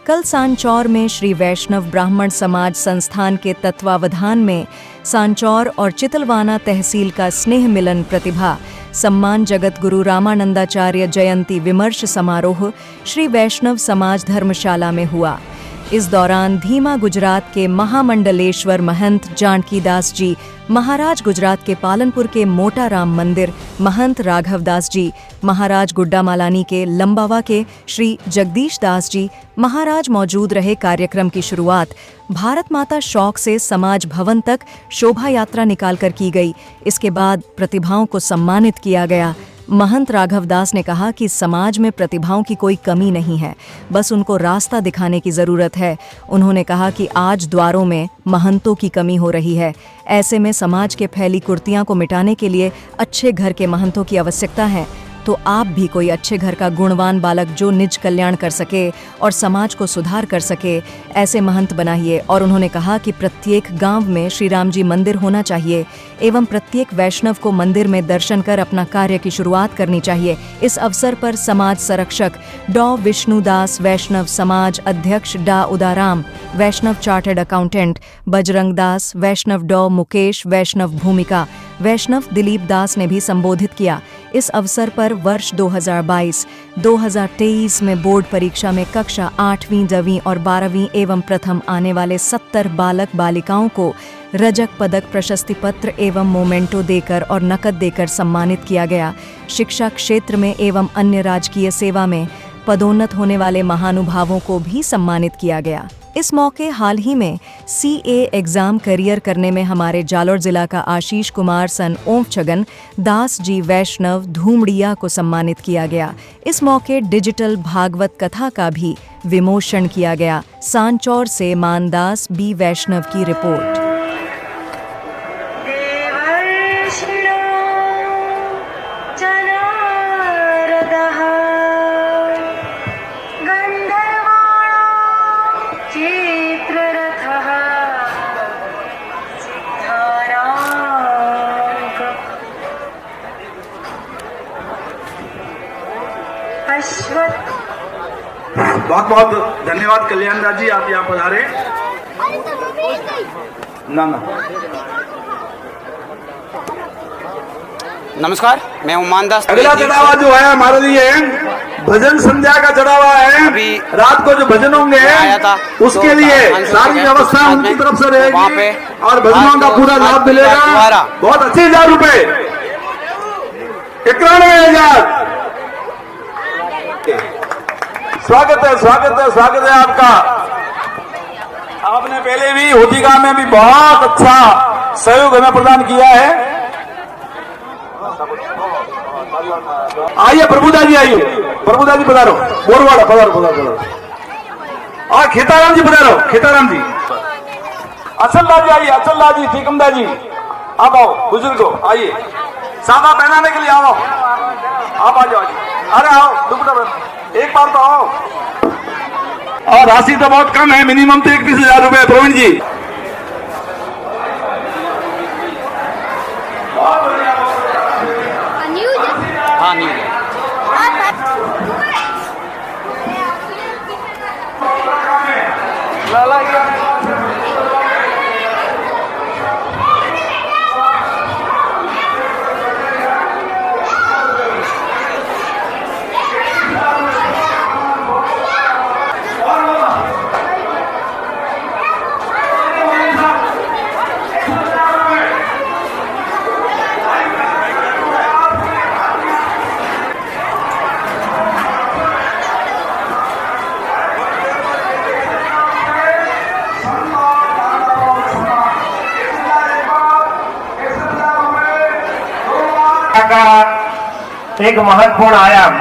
कल सांचौर में श्री वैष्णव ब्राह्मण समाज संस्थान के तत्वावधान में सांचौर और चितलवाना तहसील का स्नेह मिलन प्रतिभा सम्मान जगत गुरु रामानंदाचार्य जयंती विमर्श समारोह श्री वैष्णव समाज धर्मशाला में हुआ। इस दौरान धीमा गुजरात के महामंडलेश्वर महंत जानकीदास जी, महाराज गुजरात के पालनपुर के मोटा राम मंदिर महंत राघवदास जी, महाराज गुड्डामालानी के लंबावा के श्री जगदीश दास जी महाराज मौजूद रहे। कार्यक्रम की शुरुआत भारत माता शौक से समाज भवन तक शोभा यात्रा निकालकर की गई। इसके बाद प्रतिभाओं को सम्मानित किया गया। महंत राघवदास ने कहा कि समाज में प्रतिभाओं की कोई कमी नहीं है, बस उनको रास्ता दिखाने की ज़रूरत है। उन्होंने कहा कि आज द्वारों में महंतों की कमी हो रही है। ऐसे में समाज के फैली कुर्तियां को मिटाने के लिए अच्छे घर के महंतों की आवश्यकता है। तो आप भी कोई अच्छे घर का गुणवान बालक जो निज कल्याण कर सके और समाज को सुधार कर सके, ऐसे महंत बनाइए। और उन्होंने कहा कि प्रत्येक गांव में श्री राम जी मंदिर होना चाहिए एवं प्रत्येक वैष्णव को मंदिर में दर्शन कर अपना कार्य की शुरुआत करनी चाहिए। इस अवसर पर समाज संरक्षक डॉ विष्णुदास, वैष्णव समाज अध्यक्ष डा उदाराम, वैष्णव चार्टर्ड अकाउंटेंट बजरंग दास, वैष्णव डॉ मुकेश, वैष्णव भूमिका, वैष्णव दिलीप दास ने भी संबोधित किया। इस अवसर पर वर्ष 2022-2023 में बोर्ड परीक्षा में कक्षा 8वीं, 10वीं और 12वीं एवं प्रथम आने वाले 70 बालक बालिकाओं को रजक पदक, प्रशस्ति पत्र एवं मोमेंटो देकर और नकद देकर सम्मानित किया गया। शिक्षा क्षेत्र में एवं अन्य राजकीय सेवा में पदोन्नत होने वाले महानुभावों को भी सम्मानित किया गया। इस मौके हाल ही में CA एग्जाम करियर करने में हमारे जालोर जिला का आशीष कुमार सन ओमछगन दास जी वैष्णव धूमड़िया को सम्मानित किया गया। इस मौके डिजिटल भागवत कथा का भी विमोचन किया गया। सांचौर से मानदास बी वैष्णव की रिपोर्ट। बहुत बहुत धन्यवाद कल्याण दास जी, आप यहाँ पधारे। ना नमस्कार, मैं उमान दास। अगला चढ़ावा जो है हमारे लिए भजन संध्या का चढ़ावा है। अभी रात को जो भजन होंगे उसके लिए सारी व्यवस्था उनकी तरफ से रहेगी और भजनों का पूरा लाभ मिलेगा। बहुत 80,000 रुपए, 91,000। स्वागत है, स्वागत है, स्वागत है आपका। आपने पहले भी होतिका में भी बहुत अच्छा सहयोग हमें प्रदान किया है। आइए प्रभुदा जी, आइए प्रभुदा जी पधारो। बोरवाड़ा पधारो, पधारो। और खेताराम जी पधारो, खेताराम जी। अचलदा जी आइए, अचलदा जी, टीकमदा जी आप आओ। बुजुर्गो आइए, सादा पहनाने के लिए आओ, आप आ जाओ। अरे आओ, दुपट्टा एक बार तो आओ। और राशि तो बहुत कम है, मिनिमम तो 31,000 रुपए। प्रवीण जी हाँ, न्यूज का एक महत्वपूर्ण आयाम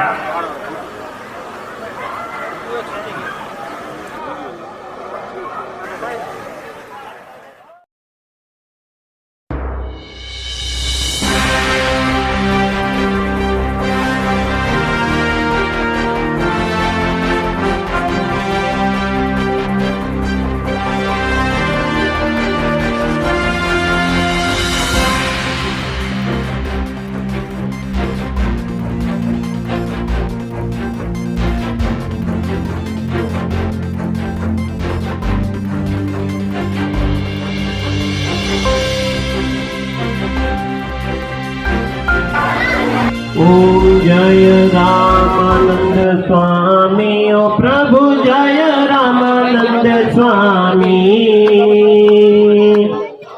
जय रामानंद स्वामी, ओ प्रभु जय रामानंद स्वामी।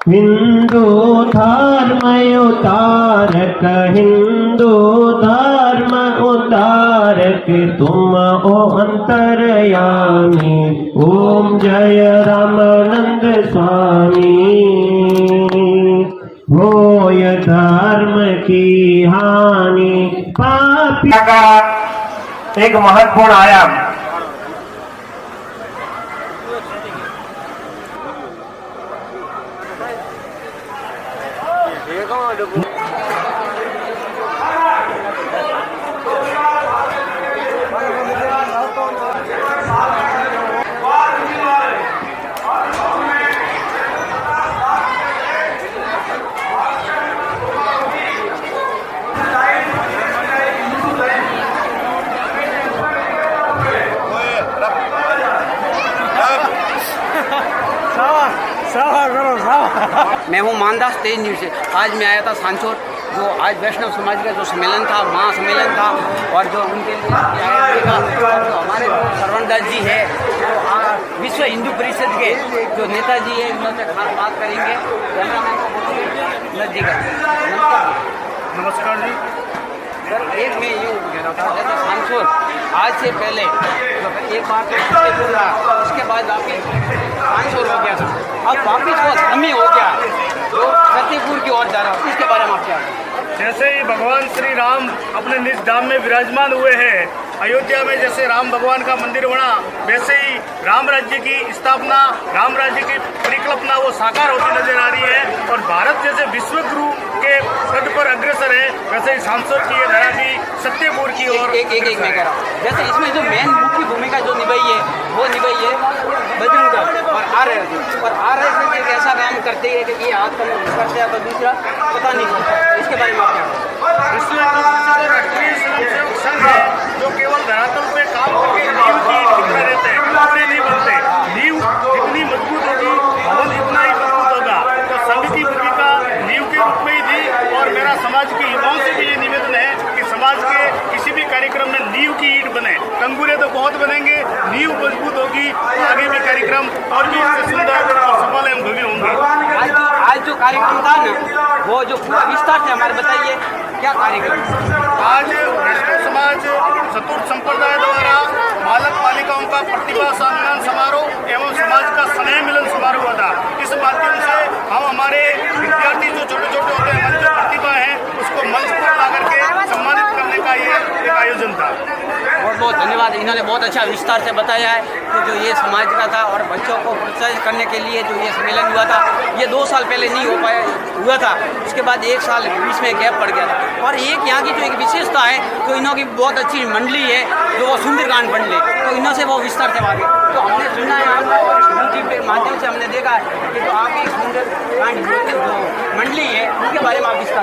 हिंदू धर्म उतारक, हिंदू धर्म उतारक, तुम ओ अंतरयामी। ओम जय रामानंद स्वामी। होय धर्म की हानि, पापी का एक महत्वपूर्ण आयाम। मैं हूँ मानदास तेज न्यूज़ से। आज मैं आया था सांचौर, जो आज वैष्णव समाज का जो सम्मेलन था, महासम्मेलन था, और जो उनके लिए जो हमारे श्रवणदास जी है, जो विश्व हिंदू परिषद के जो नेताजी है, उनसे खास बात करेंगे। नमस्कार जी सर, एक मैं यूँ कह रहा था, जैसे सांचौर आज से पहले तो एक बार तो फतेहपुर रहा, उसके बाद वापिस सांचौर हो गया था, अब वापिस वो धर्मी हो गया जो फतेहपुर की ओर जा रहा है, इसके बारे में आप क्या? जैसे ही भगवान श्री राम अपने निज धाम में विराजमान हुए हैं, अयोध्या में जैसे राम भगवान का मंदिर बना, वैसे ही राम राज्य की स्थापना, राम राज्य की परिकल्पना वो साकार होती नजर आ रही है। और भारत जैसे विश्व गुरु के पद पर अग्रसर है, वैसे ही सांसद की धरा भी सत्यपुर की ओर एक मैं कह रहा हूँ, जैसे इसमें जो मेन मुख्य भूमिका जो निभाई है वो निभाई है बजरंग और आ रहे से एक ऐसा काम करते हैं कि ये हाथ करते हैं, तो दूसरा पता नहीं चलता, इसके बारे में आप क्या? विश्व राष्ट्रीय स्वयंसेवक संघ है, जो केवल धरातल पे काम करके नींव की टुकड़े रहते हैं, टुकड़े नहीं बनते। नींव जितनी मजबूत होगी, भवन इतना ही मजबूत होगा। तो संघ की भूमिका नींव के रूप में ही थी, और मेरा समाज की युवाओं से भी ये निवेदन है कि समाज के किसी भी कार्यक्रम में नींव की ईंट बने। कंगूरे तो बहुत बनेंगे, नींव मजबूत होगी तो आगे भी कार्यक्रम और भी इससे सुंदर और सफल एवं भव्य होंगे। आज जो कार्यक्रम था ना, वो जो पूरा विस्तार से हमारे बताइए क्या कार्यक्रम? आज वैष्णव समाज चतुर्थ संप्रदाय द्वारा बालक बालिकाओं का प्रतिभा सम्मान समारोह एवं समाज का स्नेह मिलन समारोह था। इस माध्यम से हम हमारे विद्यार्थी जो छोटे छोटे होते हैं, जो प्रतिभा है, उसको मंच पर ला करके सम्मानित करने का ये एक आयोजन था। बहुत बहुत धन्यवाद, इन्होंने बहुत अच्छा विस्तार से बताया है कि जो ये समाज का था और बच्चों को प्रोत्साहित करने के लिए जो ये सम्मेलन हुआ था, ये 2 साल पहले नहीं हुआ था, उसके बाद 1 साल बीच में गैप पड़ गया था। और एक यहाँ की जो एक विशेषता है, तो इन्हों की बहुत अच्छी मंडली है, जो वो सुंदरकांड मंडली, तो इन्हों से वो विस्तार से बात है। तो हमने सुना है, यूट्यूब के माध्यम से हमने देखा है कि जो आपकी सुंदरकांड जो मंडली है, उनके बारे में आप विस्तार।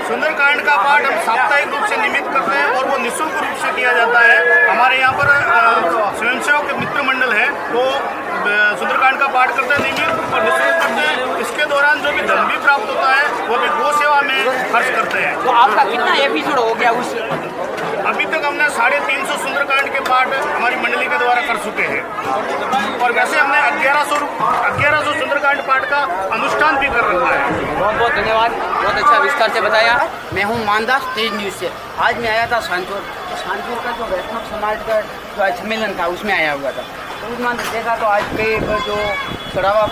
सुंदरकांड का पाठ हम साप्ताहिक रूप से नियमित करते हैं और वो निःशुल्क रूप से किया जाता है। हमारे यहाँ पर स्वयंसेवक मित्र मंडल है, वो सुंदरकांड का पाठ करते हैं नियमित और निःशुल्क करते हैं। इसके दौरान जो भी धन भी प्राप्त होता है, वो भी गौ सेवा में खर्च करते हैं। तो आपका कितना एपिसोड हो गया उस? अभी तक हमने 350 सुंदरकांड के पाठ हमारी मंडली के द्वारा कर चुके हैं, और वैसे हमने 1100 सुंदरकांड पाठ का अनुष्ठान भी कर रखा है। बहुत बहुत धन्यवाद, बहुत अच्छा विस्तार से बताया। मैं हूँ मानदास तेज न्यूज़ से। आज मैं आया था सांचौर, तो सांचौर का जो वैष्णव समाज का जो आज सम्मेलन था, उसमें आया हुआ था। तो उसमें देखा तो आज के जो चढ़ावा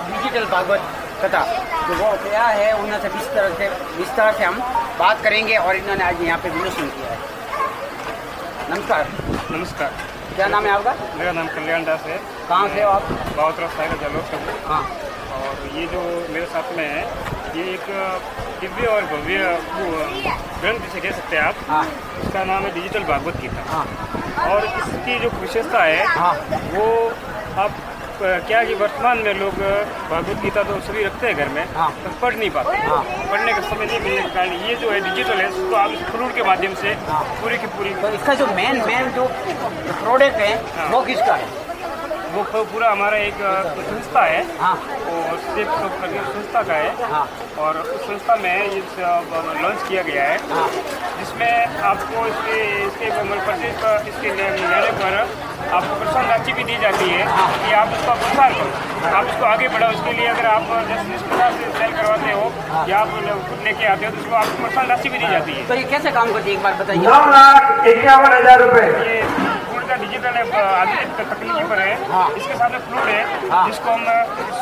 डिजिटल भागवत कथा जो वो क्या है, उनसे विस्तार से हम बात करेंगे, और इन्होंने आज यहाँ पे विमोचन किया है। नमस्कार। नमस्कार, क्या नाम है आपका? मेरा नाम कल्याण दास है। कहाँ से हो आप? बावतरा सागर जलोर से। हाँ, और ये जो मेरे साथ में है, ये एक दिव्य और भव्य ग्रंथ जिसे कह सकते हैं आप। हाँ, इसका नाम है डिजिटल भागवत गीता। हाँ, और इसकी जो विशेषता है, हाँ, वो आप क्या कि वर्तमान में लोग भागवत गीता तो सभी रखते हैं घर में, हाँ, पर पढ़ नहीं पाते। हाँ, पढ़ने का समय नहीं मिलने के कारण ये जो है डिजिटल है, उसको आप फ्लूड के माध्यम से हाँ, पूरी की पूरी, तो इसका जो मेन जो प्रोडक्ट है, हाँ, वो किसका है? वो पूरा हमारा एक संस्था है, हाँ, और संस्था का है। हाँ, और उस संस्था में ये लॉन्च किया गया है, हाँ, जिसमें आपको इसके परचेज इसके लेने पर आपको प्रोत्साहन राशि भी दी जाती है कि आप इसका प्रोत्साहन करो, आप इसको आगे बढ़ाओ। इसके लिए अगर आप 10-20 प्रकार से सेल करवाते हो या आप खुद लेके आते हो तो उसको आपको प्रोत्साहन राशि भी दी जाती है। तो ये कैसे काम करती है एक बार बताइए। 9,51,000 रुपए। ये फ्लूड का डिजिटल है, आधुनिक तकनीकी पर है। हाँ। इसके सामने फ्लूड है हाँ। जिसको हम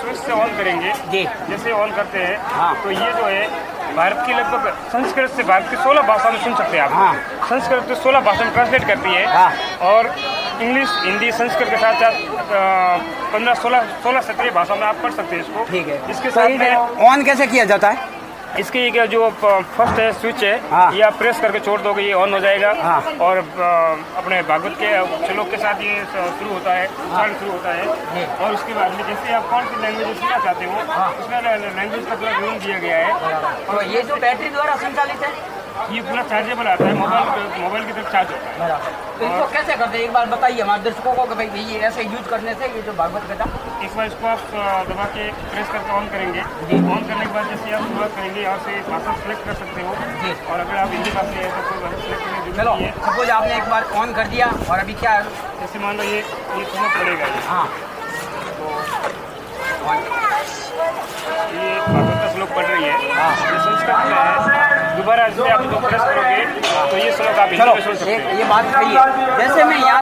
स्विच से ऑन करेंगे। जी। जैसे ऑन करते हैं हाँ। तो ये जो है भारत की लगभग संस्कृत से भारत की 16 भाषा में सुन सकते हैं आप। हाँ। संस्कृत से 16 भाषा में ट्रांसलेट करती है। हाँ। और इंग्लिश, हिंदी, संस्कृत के साथ साथ 15-16 भाषा में आप पढ़ सकते हैं इसको। ठीक है। इसके तो साथ ये में ऑन कैसे किया जाता है? इसकी एक जो फर्स्ट है स्विच है, हाँ। ये आप प्रेस करके छोड़ दोगे ये ऑन हो जाएगा। हाँ। और अपने भागवत के श्लोक के साथ ये शुरू होता है, उच्चारण शुरू होता है। और उसके बाद में जैसे आप कौन सी लैंग्वेज सीखना चाहते हो उसमें लैंग्वेज का पूरा रूल दिया गया है। तो ये जो बैटरी द्वारा संचालित है ये पूरा चार्जेबल आता है, मोबाइल की तरफ चार्ज होता है। तो इसको कैसे करते हैं एक बार बताइए हमारे दर्शकों को कि भाई ये ऐसे यूज करने से ये जो भागवत गीता। एक बार इसको आप दबा के प्रेस करके ऑन करेंगे। ऑन करने के बाद जैसे आप शुरुआत करेंगे यहाँ से भाषा सेलेक्ट कर सकते हो। जी। और अगर आप हिंदी भाषा है तो कोई भाषा सेलेक्ट करने की चलो जरूरत नहीं है। सपोज आपने एक बार ऑन कर दिया और अभी क्या है? जैसे मान लो ये सुनना पड़ेगा। हाँ ये भागवत का श्लोक पढ़ रही है। ये संस्कृत में है। दोबारा जैसे आप जो प्रेस करोगे तो ये श्लोक आप हिंदी चलो में सुन सकते एक हैं। ये बात सही है। जैसे मैं यहाँ